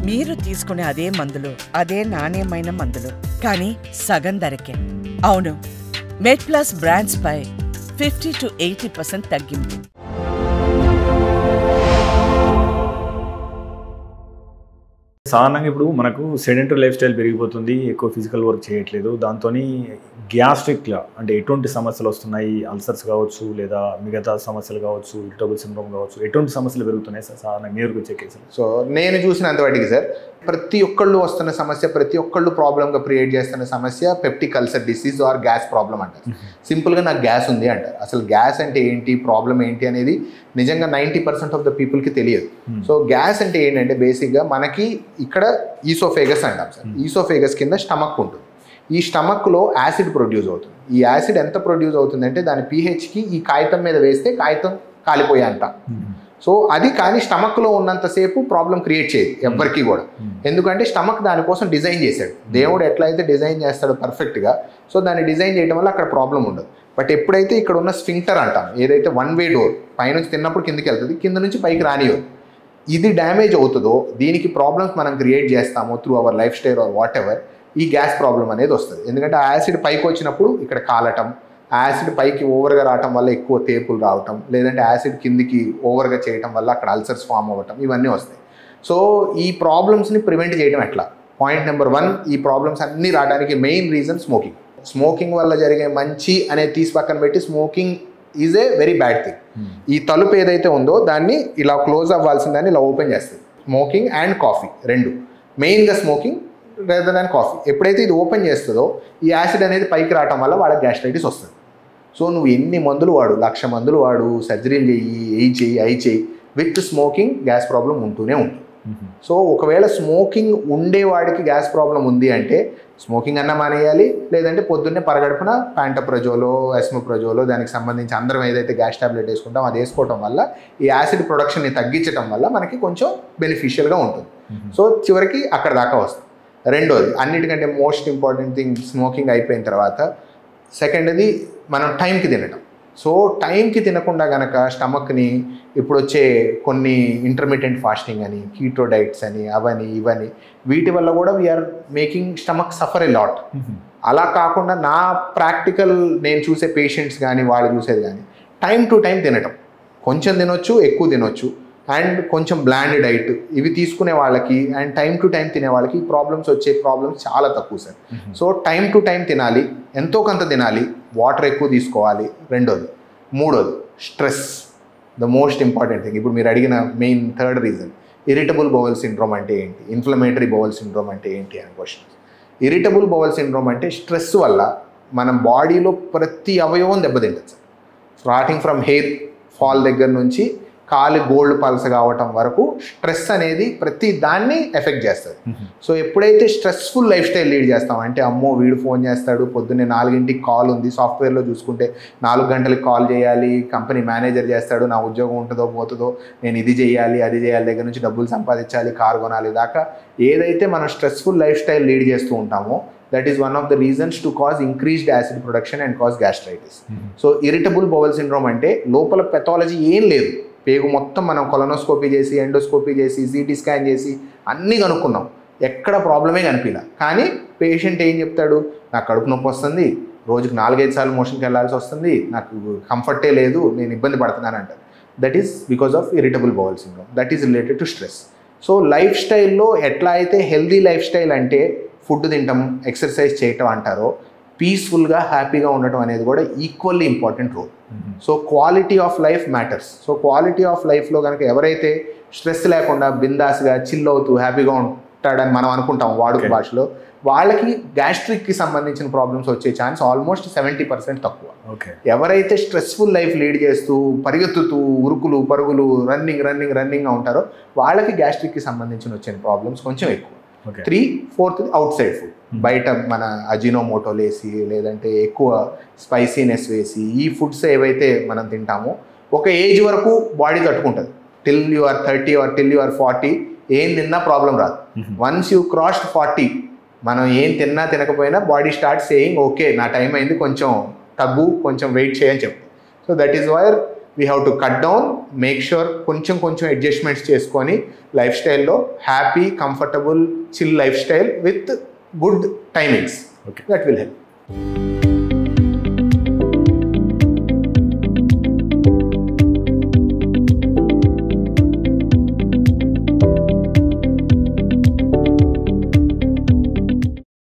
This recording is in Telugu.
మీరు తీసుకునే అదే మందులు, అదే నాణ్యమైన మందులు, కానీ సగం ధరకే. అవును, మెడ్ప్లస్ బ్రాండ్స్ పై 50 to 80% తగ్గింపు. సాధారణంగా ఇప్పుడు మనకు సెడెంటరీ లైఫ్ స్టైల్ పెరిగిపోతుంది, ఎక్కువ ఫిజికల్ వర్క్ చేయట్లేదు. దాంతో గ్యాస్ట్రిక్లా అంటే ఎటువంటి సమస్యలు వస్తున్నాయి, అల్సర్స్ కావచ్చు లేదా మిగతా సమస్యలు కావచ్చు, ఇరిటబుల్ సిండ్రోమ్ కావచ్చు, ఎటువంటి సమస్యలు పెరుగుతున్నాయి సార్ సాధారణంగా మీరు వచ్చే కేసులు? సో నేను చూసినంత వాటికి సార్, ప్రతి ఒక్కళ్ళు వస్తున్న సమస్య, ప్రతి ఒక్కళ్ళు ప్రాబ్లంగా క్రియేట్ చేస్తున్న సమస్య peptic ulcer disease are gas problem అంటారు. సింపుల్గా నాకు గ్యాస్ ఉంది అంటారు. అసలు గ్యాస్ అంటే ఏంటి, ప్రాబ్లం ఏంటి అనేది నిజంగా 90% ఆఫ్ ద పీపుల్కి తెలియదు. సో గ్యాస్ అంటే ఏంటంటే బేసిక్గా మనకి ఇక్కడ ఈసోఫేగస్ అంటాం సార్. ఈసోఫేగస్ కింద స్టమక్ ఉంటుంది. ఈ స్టమక్లో యాసిడ్ ప్రొడ్యూస్ అవుతుంది. ఈ యాసిడ్ ఎంత ప్రొడ్యూస్ అవుతుందంటే దాని pHకి ఈ కాగితం మీద వేస్తే కాగితం కాలిపోయే అంట. సో అది కానీ స్టమక్లో ఉన్నంతసేపు ప్రాబ్లం క్రియేట్ చేయదు ఎవరికి కూడా. ఎందుకంటే స్టమక్ దానికోసం డిజైన్ చేశాడు. దేవుడు ఎట్లయితే డిజైన్ చేస్తాడో పర్ఫెక్ట్గా, సో దాన్ని డిజైన్ చేయడం వల్ల అక్కడ ప్రాబ్లం ఉండదు. బట్ ఎప్పుడైతే ఇక్కడ ఉన్న స్ఫింక్టర్ అంటాం, ఏదైతే వన్ వే డోర్, పైనుంచి తిన్నప్పుడు కిందకి వెళ్తుంది, కింద నుంచి పైకి రానివ్వదు, ఇది డ్యామేజ్ అవుతుందో దీనికి ప్రాబ్లమ్స్ మనం క్రియేట్ చేస్తామో through our life style or what ever, ఈ గ్యాస్ ప్రాబ్లం అనేది వస్తుంది. ఎందుకంటే ఆ యాసిడ్ పైకి వచ్చినప్పుడు ఇక్కడ కాలటం, యాసిడ్ పైకి ఓవర్గా రావటం వల్ల ఎక్కువ తేపులు రావటం, లేదంటే యాసిడ్ కిందికి ఓవర్గా చేయటం వల్ల అక్కడ అల్సర్స్ ఫామ్ అవ్వటం, ఇవన్నీ వస్తాయి. సో ఈ ప్రాబ్లమ్స్ని ప్రివెంట్ చేయడం ఎట్లా? పాయింట్ నెంబర్ 1, ఈ ప్రాబ్లమ్స్ అన్నీ రావడానికి మెయిన్ రీజన్ స్మోకింగ్. స్మోకింగ్ వల్ల జరిగే మంచి అనేది తీసి పక్కన పెట్టి, smoking is a very bad thing. ఈ తలుపు ఏదైతే ఉందో దాన్ని ఇలా క్లోజ్ అవ్వాల్సిన దాన్ని ఇలా ఓపెన్ చేస్తుంది. స్మోకింగ్ అండ్ కాఫీ రెండు, మెయిన్గా స్మోకింగ్ రేదర్ దాన్ కాఫీ. ఎప్పుడైతే ఇది ఓపెన్ చేస్తుందో ఈ యాసిడ్ అనేది పైకి రావటం వల్ల వాళ్ళకి గ్యాస్ట్రైటిస్ వస్తుంది. సో నువ్వు ఎన్ని మందులు వాడు, 1,00,000 మందులు వాడు, సర్జరీలు చెయ్యి, అయి చెయ్యి, విత్ స్మోకింగ్ గ్యాస్ ప్రాబ్లం ఉంటూనే ఉంటుంది. సో ఒకవేళ స్మోకింగ్ ఉండేవాడికి గ్యాస్ ప్రాబ్లం ఉంది అంటే స్మోకింగ్ అన్న మానేయాలి, లేదంటే పొద్దున్నే పరగడుపున ప్యాంటోప్రజోలో, ఎస్మోప్రజోలో దానికి సంబంధించి అందరం ఏదైతే గ్యాస్ టాబ్లెట్ వేసుకుంటాం అది వేసుకోవడం వల్ల ఈ యాసిడ్ ప్రొడక్షన్ని తగ్గించడం వల్ల మనకి కొంచెం బెనిఫిషియల్గా ఉంటుంది. సో చివరికి అక్కడ దాకా వస్తుంది. రెండోది, అన్నిటికంటే మోస్ట్ ఇంపార్టెంట్ థింగ్ స్మోకింగ్ అయిపోయిన తర్వాత సెకండ్ది మనం టైంకి తినడం. సో టైంకి తినకుండా కనుక స్టమక్ని ఇప్పుడు వచ్చే కొన్ని ఇంటర్మీడియట్ ఫాస్టింగ్ అని, కీటో డైట్స్ అని, అవని ఇవని, వీటి వల్ల కూడా we're making stomach suffer a lot. అలా కాకుండా నా ప్రాక్టికల్ నేను చూసే పేషెంట్స్ కానీ వాళ్ళు చూసేది కానీ టైం టు టైం తినటం, కొంచెం తినొచ్చు, ఎక్కువ తినొచ్చు, అండ్ కొంచెం బ్లాండ్ డైట్, ఇవి తీసుకునే వాళ్ళకి అండ్ టైం టు టైం తినే వాళ్ళకి ఈ ప్రాబ్లమ్స్ వచ్చే ప్రాబ్లమ్స్ చాలా తక్కువ sir. So time to time తినాలి, ఎంతో కొంత తినాలి, వాటర్ ఎక్కువ తీసుకోవాలి. రెండోది. మూడోది stress, the most important thing. ఇప్పుడు మీరు అడిగిన main third reason, irritable bowel syndrome అంటే ఏంటి, ఇన్ఫ్లమేటరీ బౌల్ సిండ్రోమ్ అంటే ఏంటి అని క్వశ్చన్. ఇరిటబుల్ బౌల్ సిండ్రోమ్ అంటే స్ట్రెస్ వల్ల మన బాడీలో ప్రతి అవయవం దెబ్బతింటుంది sir. Starting from hair fall దగ్గర నుంచి కాలు గోల్డ్ పల్స్ కావటం వరకు స్ట్రెస్ అనేది ప్రతి దాన్ని ఎఫెక్ట్ చేస్తుంది. సో ఎప్పుడైతే స్ట్రెస్ఫుల్ లైఫ్ స్టైల్ లీడ్ చేస్తాం అంటే, అమ్మో వీడు ఫోన్ చేస్తాడు, పొద్దున్నే 4ంటికి కాల్ ఉంది, సాఫ్ట్వేర్లో చూసుకుంటే 4 గంటలకు కాల్ చేయాలి, కంపెనీ మేనేజర్ చేస్తాడు, నా ఉద్యోగం ఉంటుందో పోతుందో, నేను ఇది చేయాలి అది చేయాలి, దగ్గర నుంచి డబ్బులు సంపాదించాలి, కారు కొనాలి దాకా ఏదైతే మనం స్ట్రెస్ఫుల్ లైఫ్ స్టైల్ లీడ్ చేస్తూ ఉంటామో that is one of the reasons to cause increased acid production and cause gastritis. So irritable bowel syndrome అంటే లోపల పెథాలజీ ఏం లేదు, పేగు మొత్తం మనం కొలనోస్కోపీ చేసి, ఎండోస్కోపీ చేసి, సిటీ స్కాన్ చేసి అన్నీ కనుక్కున్నాం, ఎక్కడ ప్రాబ్లమే కనిపించలే. కానీ పేషెంట్ ఏం చెప్తాడు, నాకు కడుపు నొప్పి వస్తుంది, రోజుకి 4-5 సార్లు మోషన్కి వెళ్ళాల్సి వస్తుంది, నాకు కంఫర్టే లేదు, నేను ఇబ్బంది పడుతున్నాను అంటారు. That is because of irritable bowel syndrome. That is related to stress. So లైఫ్ స్టైల్లో ఎట్లా అయితే హెల్దీ లైఫ్ స్టైల్ అంటే ఫుడ్ తినటం, ఎక్సర్సైజ్ చేయటం అంటారో, పీస్ఫుల్గా హ్యాపీగా ఉండటం అనేది కూడా equally important role. So quality of life matters. So quality of లైఫ్లో కనుక ఎవరైతే స్ట్రెస్ లేకుండా బిందాస్గా చిల్ అవుతూ హ్యాపీగా ఉంటాడని మనం అనుకుంటాం వాడుక భాషలో, వాళ్ళకి గ్యాస్ట్రిక్కి సంబంధించిన ప్రాబ్లమ్స్ వచ్చే ఛాన్స్ ఆల్మోస్ట్ 70% తక్కువ. ఎవరైతే స్ట్రెస్ఫుల్ లైఫ్ లీడ్ చేస్తూ పరిగెత్తుతూ ఉరుకులు పరుగులు రన్నింగ్గా ఉంటారో వాళ్ళకి గ్యాస్ట్రిక్కి సంబంధించిన వచ్చే ప్రాబ్లమ్స్ కొంచెం ఎక్కువ. 3/4 అవుట్ సైడ్ ఫుడ్, బయట మన అజినోమోటోలు వేసి లేదంటే ఎక్కువ స్పైసీనెస్ వేసి ఈ ఫుడ్స్ ఏవైతే మనం తింటామో ఒక ఏజ్ వరకు బాడీ తట్టుకుంటుంది. Till you are 30 or till you are 40 ఏం తిన్నా ప్రాబ్లం రాదు. వన్స్ యూ క్రాస్డ్ 40 మనం ఏం తిన్నా తినకపోయినా బాడీ స్టార్ట్ సేయింగ్ ఓకే నా టైం అయింది, కొంచెం తగ్గు, కొంచెం వెయిట్ చేయని చెప్తాం. So that is wire we have to cut down, make sure కొంచెం అడ్జస్ట్మెంట్స్ చేసుకొని లైఫ్ స్టైల్లో happy, comfortable, chill life style with good timings. That will help.